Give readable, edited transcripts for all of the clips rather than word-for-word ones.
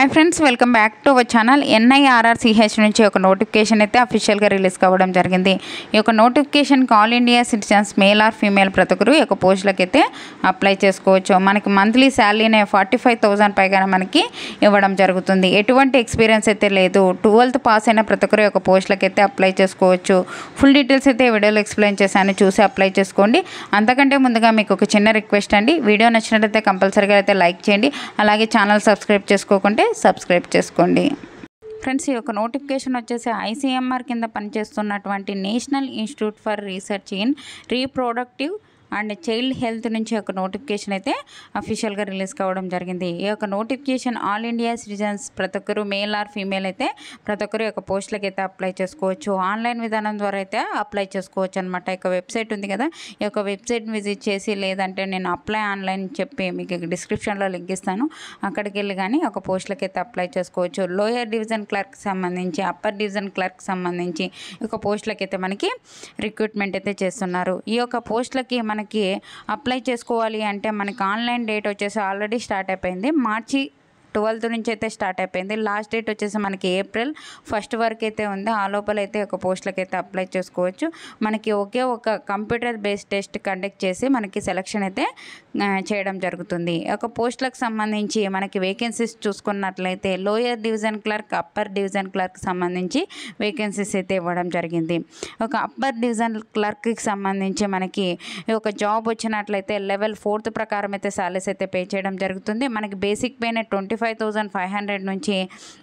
Hi friends, welcome back to our channel. NIRRCH నుంచి ఒక notification అయితే అఫీషియల్గా రిలీజ్ కావడం జరిగింది. ఈ యొక్క నోటిఫికేషన్కి all India citizens male or female ప్రతి ఒక్కరు ఈ యొక్క పోస్టులకు అయితే అప్లై చేసుకోవచ్చు. మనకి మంత్లీ శాలరీనే 45,000 పైగా మనకి ఇవ్వడం జరుగుతుంది. ఎటువంటి ఎక్స్పీరియన్స్ అయితే లేదు. 12th పాస్ అయిన ప్రతి ఒక్కరు ఈ యొక్క పోస్టులకు అయితే అప్లై చేసుకోవచ్చు. ఫుల్ డీటెయిల్స్ అయితే వీడియోలో ఎక్స్ప్లెయిన్ చేశాను, చూసి అప్లై చేసుకోండి. అంతకంటే ముందుగా మీకు ఒక చిన్న రిక్వెస్ట్ అండి, వీడియో నచ్చినట్లయితే కంపల్సరీగా అయితే లైక్ చేయండి. అలాగే ఛానల్ సబ్స్క్రైబ్ చేసుకోకుంటే సబ్స్క్రైబ్ చేసుకోండి. ఫ్రెండ్స్, ఈ యొక్క నోటిఫికేషన్ వచ్చేసి ICMR కింద పనిచేస్తున్నటువంటి national institute for research in reproductive and child health నుంచి ఒక నోటిఫికేషన్ అయితే అఫీషియల్గా రిలీజ్ కావడం జరిగింది. ఈ యొక్క నోటిఫికేషన్ ఆల్ ఇండియా సిటిజన్స్ ప్రతి ఒక్కరు మేల్ ఆర్ ఫీమేల్ అయితే ప్రతి ఒక్కరు యొక్క పోస్టులకు అయితే అప్లై చేసుకోవచ్చు. ఆన్లైన్ విధానం ద్వారా అయితే అప్లై చేసుకోవచ్చు అనమాట. ఈ యొక్క వెబ్సైట్ ఉంది కదా, ఈ యొక్క వెబ్సైట్ని విజిట్ చేసి, లేదంటే నేను అప్లై ఆన్లైన్ చెప్పి మీకు డిస్క్రిప్షన్లో లింక్ ఇస్తాను, అక్కడికి వెళ్ళి కానీ ఒక పోస్టులకు అయితే అప్లై చేసుకోవచ్చు. లోయర్ డివిజన్ క్లర్క్ సంబంధించి, అప్పర్ డివిజన్ క్లర్క్ సంబంధించి ఈ యొక్క పోస్టులకు అయితే మనకి రిక్రూట్మెంట్ అయితే చేస్తున్నారు. ఈ యొక్క పోస్టులకి మనకి అప్లై చేసుకోవాలి అంటే మనకి ఆన్లైన్ డేట్ వచ్చేసి ఆల్రెడీ స్టార్ట్ అయిపోయింది. మార్చి 12th నుంచి అయితే స్టార్ట్ అయిపోయింది. లాస్ట్ డేట్ వచ్చేసి మనకి April 1st వరకు అయితే ఉంది. ఆ లోపల అయితే ఒక పోస్టులకు అయితే అప్లై చేసుకోవచ్చు. మనకి ఒకే ఒక కంప్యూటర్ బేస్డ్ టెస్ట్ కండక్ట్ చేసి మనకి సెలక్షన్ అయితే చేయడం జరుగుతుంది. ఒక పోస్టులకు సంబంధించి మనకి వేకెన్సీస్ చూసుకున్నట్లయితే lower division clerk, upper division clerk సంబంధించి వేకెన్సీస్ అయితే ఇవ్వడం జరిగింది. ఒక అప్పర్ డివిజన్ క్లర్క్కి సంబంధించి మనకి ఒక జాబ్ వచ్చినట్లయితే లెవెల్ 4th ప్రకారం అయితే సాలరీస్ అయితే పే చేయడం జరుగుతుంది. మనకి బేసిక్ పేనే 25,500 నుంచి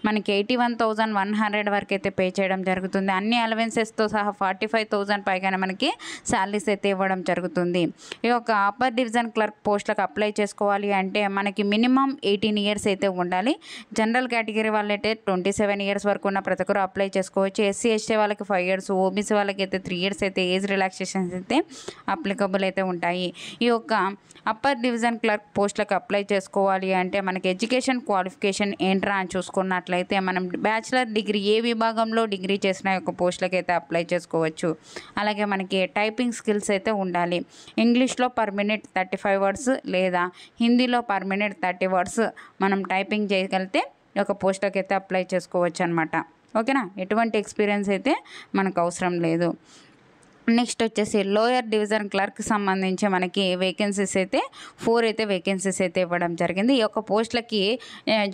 మనకి 81,100 వరకు అయితే పే చేయడం జరుగుతుంది. అన్ని అలవెన్సెస్తో సహా 45,000 పైగానే మనకి శాలరీస్ అయితే ఇవ్వడం జరుగుతుంది. ఈ యొక్క అప్పర్ డివిజన్ క్లర్క్ పోస్టులకు అప్లై చేసుకోవాలి అంటే మనకి మినిమం 18 years అయితే ఉండాలి. జనరల్ కేటగిరీ వాళ్ళైతే 27 years వరకు ఉన్న ప్రతి ఒక్కరు అప్లై చేసుకోవచ్చు. SC ST వాళ్ళకి 5 years, OBC వాళ్ళకి అయితే 3 years అయితే ఏజ్ రిలాక్సేషన్స్ అయితే అప్లికబుల్ అయితే ఉంటాయి. ఈ యొక్క అప్పర్ డివిజన్ క్లర్క్ పోస్టులకు అప్లై చేసుకోవాలి అంటే మనకి ఎడ్యుకేషన్ క్వాలిఫికేషన్ ఏంట్రా అని చూసుకున్నట్లయితే మనం బ్యాచిలర్ డిగ్రీ ఏ విభాగంలో డిగ్రీ చేసిన యొక్క పోస్టులకు అయితే అప్లై చేసుకోవచ్చు. అలాగే మనకి టైపింగ్ స్కిల్స్ అయితే ఉండాలి. ఇంగ్లీష్లో పర్ మినిట్ 35 words లేదా హిందీలో పర్ మినిట్ 30 words మనం టైపింగ్ చేయగలిగితే ఈ యొక్క పోస్టులకు అయితే అప్లై చేసుకోవచ్చు అనమాట. ఓకేనా, ఎటువంటి ఎక్స్పీరియన్స్ అయితే మనకు అవసరం లేదు. నెక్స్ట్ వచ్చేసి లోయర్ డివిజన్ క్లర్క్ సంబంధించి మనకి వేకెన్సీస్ అయితే 4 అయితే వేకెన్సీస్ అయితే ఇవ్వడం జరిగింది. ఈ యొక్క పోస్టులకి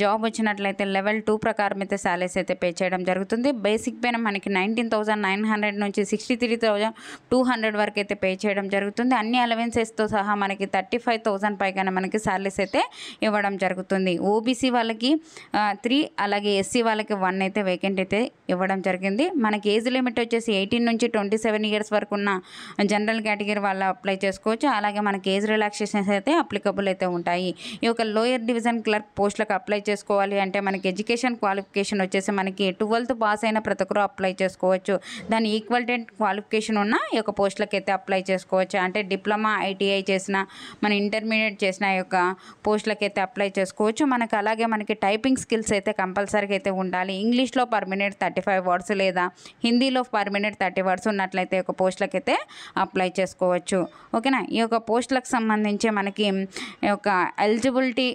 జాబ్ వచ్చినట్లయితే లెవెల్ 2 ప్రకారం అయితే శాలరీస్ అయితే పే చేయడం జరుగుతుంది. బేసిక్ పైన మనకి 19,900 నుంచి 63,200 వరకు అయితే పే చేయడం జరుగుతుంది. అన్ని అలవెన్సెస్తో సహా మనకి 35,000 పైగానే మనకి శాలరీస్ అయితే ఇవ్వడం జరుగుతుంది. OBC వాళ్ళకి 3, అలాగే SC వాళ్ళకి 1 అయితే వేకెంట్ అయితే ఇవ్వడం జరిగింది. మనకి ఏజ్ లిమిట్ వచ్చేసి 18 నుంచి 27 years వరకు ఉన్న జనరల్ కేటగిరీ వాళ్ళు అప్లై చేసుకోవచ్చు. అలాగే మనకి ఏజ్ రిలాక్సేషన్స్ అయితే అప్లికబుల్ అయితే ఉంటాయి. ఈ యొక్క లోయర్ డివిజన్ క్లర్క్ పోస్టులకు అప్లై చేసుకోవాలి అంటే మనకి ఎడ్యుకేషన్ క్వాలిఫికేషన్ వచ్చేసి మనకి 12th పాస్ అయిన ప్రతి ఒక్కరు అప్లై చేసుకోవచ్చు. దాని ఈక్వలెంట్ క్వాలిఫికేషన్ ఉన్న ఈ యొక్క పోస్టులకు అయితే అప్లై చేసుకోవచ్చు. అంటే డిప్లొమా, ITI చేసిన, మన ఇంటర్మీడియట్ చేసిన ఈ యొక్క పోస్టులకు అయితే అప్లై చేసుకోవచ్చు. మనకి అలాగే మనకి టైపింగ్ స్కిల్స్ అయితే కంపల్సరీగా అయితే ఉండాలి. ఇంగ్లీష్లో పర్ మినిట్ 35 words లేదా హిందీలో పర్ మినిట్ 30 words ఉన్నట్లయితే ఒక పోస్టులకు అయితే అప్లై చేసుకోవచ్చు. ఓకేనా, ఈ యొక్క పోస్టులకు సంబంధించి మనకి ఈ యొక్క ఎలిజిబిలిటీ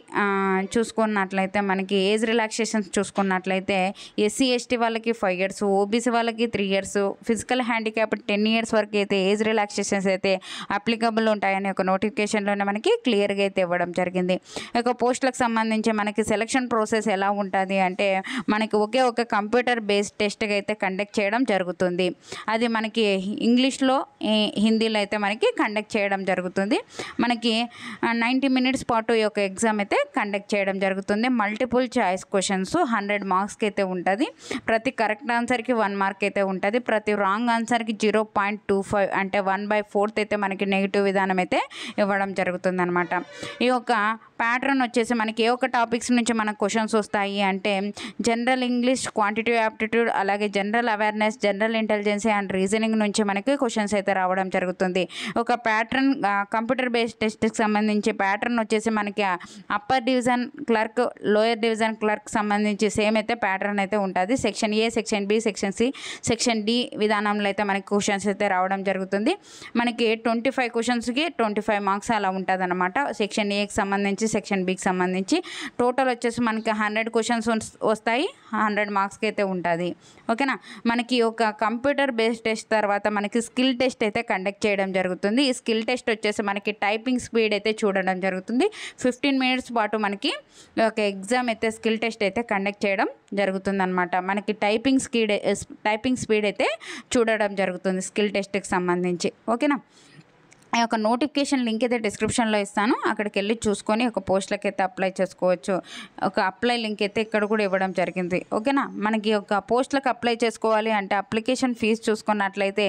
చూసుకున్నట్లయితే మనకి ఏజ్ రిలాక్సేషన్స్ చూసుకున్నట్లయితే SC ST వాళ్ళకి 5 years, OBC వాళ్ళకి 3 years, ఫిజికల్ హ్యాండిక్యాప్ 10 years వరకు అయితే ఏజ్ రిలాక్సేషన్స్ అయితే అప్లికబుల్ ఉంటాయని ఒక నోటిఫికేషన్లోనే మనకి క్లియర్గా అయితే ఇవ్వడం జరిగింది. ఈ యొక్క పోస్టులకు సంబంధించి మనకి సెలక్షన్ ప్రాసెస్ ఎలా ఉంటుంది అంటే మనకి ఒకే ఒక కంప్యూటర్ బేస్డ్ టెస్ట్గా అయితే కండక్ట్ చేయడం జరుగుతుంది. అది మనకి ఇంగ్లీష్లో, హిందీలో అయితే మనకి కండక్ట్ చేయడం జరుగుతుంది. మనకి 90 minutes పాటు ఈ యొక్క ఎగ్జామ్ అయితే కండక్ట్ చేయడం జరుగుతుంది. మల్టిపుల్ చాయిస్ క్వశ్చన్స్ 100 marksకి అయితే ఉంటుంది. ప్రతి కరెక్ట్ ఆన్సర్కి 1 mark అయితే ఉంటుంది. ప్రతి రాంగ్ ఆన్సర్కి 0.25 అంటే 1/4 అయితే మనకి నెగిటివ్ విధానం అయితే ఇవ్వడం జరుగుతుంది అనమాట. ఈ యొక్క ప్యాటర్న్ వచ్చేసి మనకి ఏ ఒక్క టాపిక్స్ నుంచి మనకు క్వశ్చన్స్ వస్తాయి అంటే జనరల్ ఇంగ్లీష్, క్వాంటిటివ్ యాప్టిట్యూడ్, అలాగే general awareness, general intelligence and reasoning నుంచి మనకి క్వశ్చన్స్ అయితే రావడం జరుగుతుంది. ఒక ప్యాటర్న్ కంప్యూటర్ బేస్డ్ టెస్ట్కి సంబంధించి ప్యాటర్న్ వచ్చేసి మనకి upper division clerk, lower division clerk సంబంధించి సేమ్ అయితే ప్యాటర్న్ అయితే ఉంటుంది. Section A, section B, section C, section D విధానంలో అయితే మనకి క్వశ్చన్స్ అయితే రావడం జరుగుతుంది. మనకి 25 క్వశ్చన్స్కి 25 మార్క్స్ అలా ఉంటుంది అనమాట. సెక్షన్ ఏకి సంబంధించి, సెక్షన్ బికి సంబంధించి టోటల్ వచ్చేసి మనకి 100 క్వశ్చన్స్ వస్తాయి, 100 మార్క్స్కి అయితే ఉంటుంది. ఓకేనా. మనకి ఒక కంప్యూటర్ బేస్డ్ టెస్ట్ తర్వాత మనకి స్కిల్ టెస్ట్ అయితే కండక్ట్ చేయడం జరుగుతుంది. ఈ స్కిల్ టెస్ట్ వచ్చేసి మనకి టైపింగ్ స్పీడ్ అయితే చూడడం జరుగుతుంది. 15 మినిట్స్ పాటు మనకి ఒక ఎగ్జామ్ అయితే స్కిల్ టెస్ట్ అయితే కండక్ట్ చేయడం జరుగుతుంది అనమాట. మనకి టైపింగ్ స్పీడ్ అయితే చూడడం జరుగుతుంది స్కిల్ టెస్ట్కి సంబంధించి. ఓకేనా. ఆ యొక్క నోటిఫికేషన్ లింక్ అయితే డిస్క్రిప్షన్లో ఇస్తాను, అక్కడికి వెళ్ళి చూసుకొని ఒక పోస్ట్లకి అయితే అప్లై చేసుకోవచ్చు. ఒక అప్లై లింక్ అయితే ఇక్కడ కూడా ఇవ్వడం జరిగింది. ఓకేనా. మనకి ఒక పోస్ట్లకు అప్లై చేసుకోవాలి అంటే అప్లికేషన్ ఫీజు చూసుకున్నట్లయితే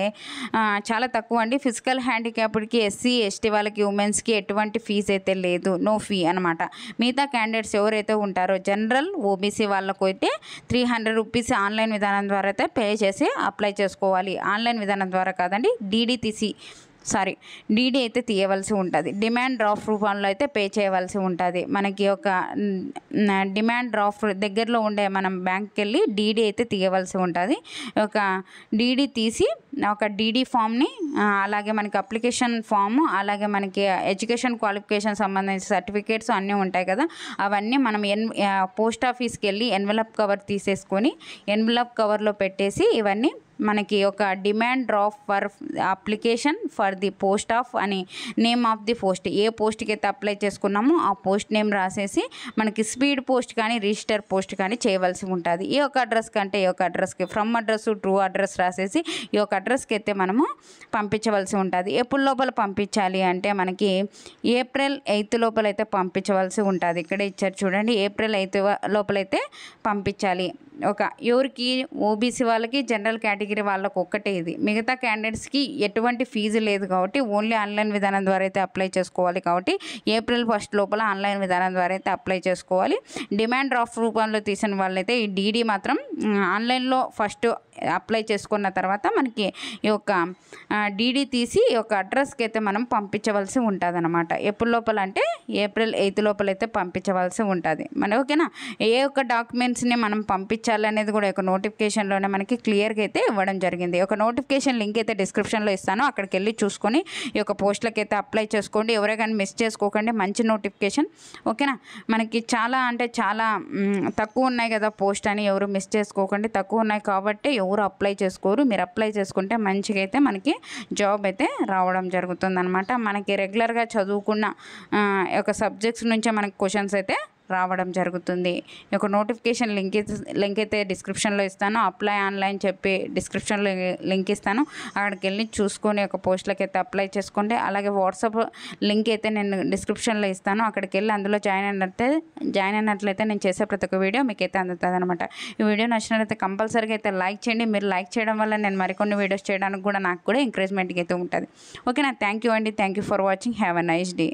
చాలా తక్కువ అండి. ఫిజికల్ హ్యాండిక్యాప్డ్కి, ఎస్సీ ఎస్టీ వాళ్ళకి, ఉమెన్స్కి ఎటువంటి ఫీజు అయితే లేదు, నో ఫీ అనమాట. మిగతా క్యాండిడేట్స్ ఎవరైతే ఉంటారో జనరల్, ఓబీసీ వాళ్ళకు అయితే 300 రూపీస్ ఆన్లైన్ విధానం ద్వారా అయితే పే చేసి అప్లై చేసుకోవాలి. ఆన్లైన్ విధానం ద్వారా కాదండి, డీడీ అయితే తీయవలసి ఉంటుంది. డిమాండ్ డ్రాఫ్ట్ రూపంలో అయితే పే చేయవలసి ఉంటుంది. మనకి ఒక డిమాండ్ డ్రాఫ్ట్ దగ్గరలో ఉండే మనం బ్యాంక్కి వెళ్ళి డీడీ అయితే తీయవలసి ఉంటుంది. ఒక డీడీ తీసి ఒక డీడీ ఫామ్ని, అలాగే మనకి అప్లికేషన్ ఫామ్, అలాగే మనకి ఎడ్యుకేషన్ క్వాలిఫికేషన్ సంబంధించిన సర్టిఫికేట్స్ అన్నీ ఉంటాయి కదా, అవన్నీ మనం పోస్ట్ ఆఫీస్కి వెళ్ళి ఎన్వలప్ కవర్ తీసేసుకొని ఎన్వలప్ కవర్లో పెట్టేసి ఇవన్నీ మనకి ఒక demand draft for application for the post of అని నేమ్ ఆఫ్ ది పోస్ట్, ఏ పోస్ట్కి అయితే అప్లై చేసుకున్నామో ఆ పోస్ట్ నేమ్ రాసేసి మనకి స్పీడ్ పోస్ట్ కానీ రిజిస్టర్ పోస్ట్ కానీ చేయవలసి ఉంటుంది. ఈ యొక్క అడ్రస్ కంటే ఈ యొక్క అడ్రస్కి ఫ్రమ్ అడ్రస్, ట్రూ అడ్రస్ రాసేసి ఈ యొక్క అడ్రస్కి అయితే మనము పంపించవలసి ఉంటుంది. ఎప్పుడు లోపల పంపించాలి అంటే మనకి ఏప్రిల్ 8 లోపల అయితే పంపించవలసి ఉంటుంది. ఇక్కడ ఇచ్చారు చూడండి, ఏప్రిల్ 8 లోపలైతే పంపించాలి. ఒక ఎవరికి, ఓబీసీ వాళ్ళకి, జనరల్ కేటగిరీ వాళ్ళకి ఒక్కటే ఇది. మిగతా క్యాండిడేట్స్కి ఎటువంటి ఫీజు లేదు కాబట్టి ఓన్లీ ఆన్లైన్ విధానం ద్వారా అయితే అప్లై చేసుకోవాలి. కాబట్టి ఏప్రిల్ 1 లోపల ఆన్లైన్ విధానం ద్వారా అయితే అప్లై చేసుకోవాలి. డిమాండ్ డ్రాఫ్ట్ రూపంలో తీసిన వాళ్ళైతే ఈ డీడీ మాత్రం ఆన్లైన్లో ఫస్ట్ అప్లై చేసుకున్న తర్వాత మనకి ఈ యొక్క డీడీ తీసి ఈ యొక్క అడ్రస్కి అయితే మనం పంపించవలసి ఉంటుంది అనమాట. ఎప్పుడు లోపల అంటే ఏప్రిల్ 8 లోపల అయితే పంపించవలసి ఉంటుంది. ఓకేనా. ఏ ఒక్క డాక్యుమెంట్స్ని మనం పంపించాలనేది కూడా ఒక నోటిఫికేషన్లోనే మనకి క్లియర్గా అయితే ఇవ్వడం జరిగింది. ఒక నోటిఫికేషన్ లింక్ అయితే డిస్క్రిప్షన్లో ఇస్తాను, అక్కడికి వెళ్ళి చూసుకొని ఈ యొక్క పోస్టులకి అయితే అప్లై చేసుకోండి. ఎవరే కానీ మిస్ చేసుకోకండి, మంచి నోటిఫికేషన్. ఓకేనా. మనకి చాలా అంటే చాలా తక్కువ ఉన్నాయి కదా పోస్ట్ అని ఎవరు మిస్ చేసుకోకండి. తక్కువ ఉన్నాయి కాబట్టి ఎవరు అప్లై చేసుకోరు. మీరు అప్లై చేసుకుంటే మంచిగా అయితే మనకి జాబ్ అయితే రావడం జరుగుతుంది అనమాట. మనకి రెగ్యులర్గా చదువుకున్న ఒక సబ్జెక్ట్స్ నుంచే మనకి క్వశ్చన్స్ అయితే రావడం జరుగుతుంది. ఈ యొక్క నోటిఫికేషన్ లింక్ అయితే డిస్క్రిప్షన్లో ఇస్తాను. అప్లై ఆన్లైన్ చెప్పి డిస్క్రిప్షన్లో లింక్ ఇస్తాను, అక్కడికి వెళ్ళి చూసుకొని ఒక పోస్టులకి అయితే అప్లై చేసుకోండి. అలాగే వాట్సాప్ లింక్ అయితే నేను డిస్క్రిప్షన్లో ఇస్తాను, అక్కడికి వెళ్ళి అందులో జాయిన్ అయినట్లయితే నేను చేసే ప్రతి ఒక్క వీడియో మీకు అయితే అందుతుంది అనమాట. ఈ వీడియో నచ్చినట్లయితే కంపల్సరీగా అయితే లైక్ చేయండి. మీరు లైక్ చేయడం వల్ల నేను మరికొన్ని వీడియోస్ చేయడానికి కూడా నాకు కూడా ఎంకరేజ్మెంట్గా అయితే ఉంటుంది. ఓకేనా. థ్యాంక్ యూ అండి. Thank you for watching. Have a nice day.